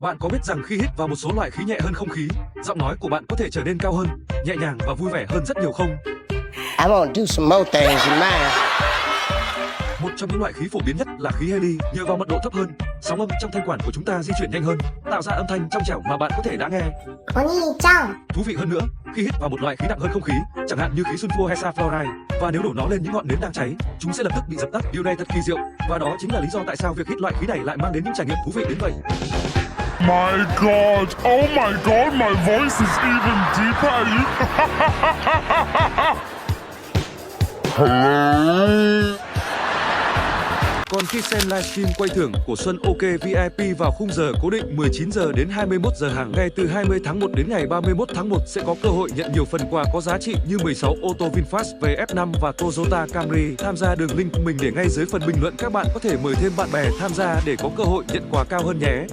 Bạn có biết rằng khi hít vào một số loại khí nhẹ hơn không khí, giọng nói của bạn có thể trở nên cao hơn, nhẹ nhàng và vui vẻ hơn rất nhiều không? I want to do some more things in mine. Một trong những loại khí phổ biến nhất là khí heli. Nhờ vào mật độ thấp hơn, sóng âm trong thanh quản của chúng ta di chuyển nhanh hơn, tạo ra âm thanh trong trẻo mà bạn có thể đã nghe. Thú vị hơn nữa, khi hít vào một loại khí nặng hơn không khí, chẳng hạn như khí sulfur hay fluoride, và nếu đổ nó lên những ngọn nến đang cháy, chúng sẽ lập tức bị dập tắt. Điều này thật kỳ diệu, và đó chính là lý do tại sao việc hít loại khí này lại mang đến những trải nghiệm thú vị đến vậy. My God! Oh my God! My voice is even deeper. Hello. Còn khi xem livestream quay thưởng của Xsuom OKVIP vào khung giờ cố định 19 giờ đến 21 giờ hàng ngày từ 20 tháng 1 đến ngày 31 tháng 1 sẽ có cơ hội nhận nhiều phần quà có giá trị như 16 ô tô VinFast VF5 và Toyota Camry. Tham gia đường link mình để ngay dưới phần bình luận, các bạn có thể mời thêm bạn bè tham gia để có cơ hội nhận quà cao hơn nhé.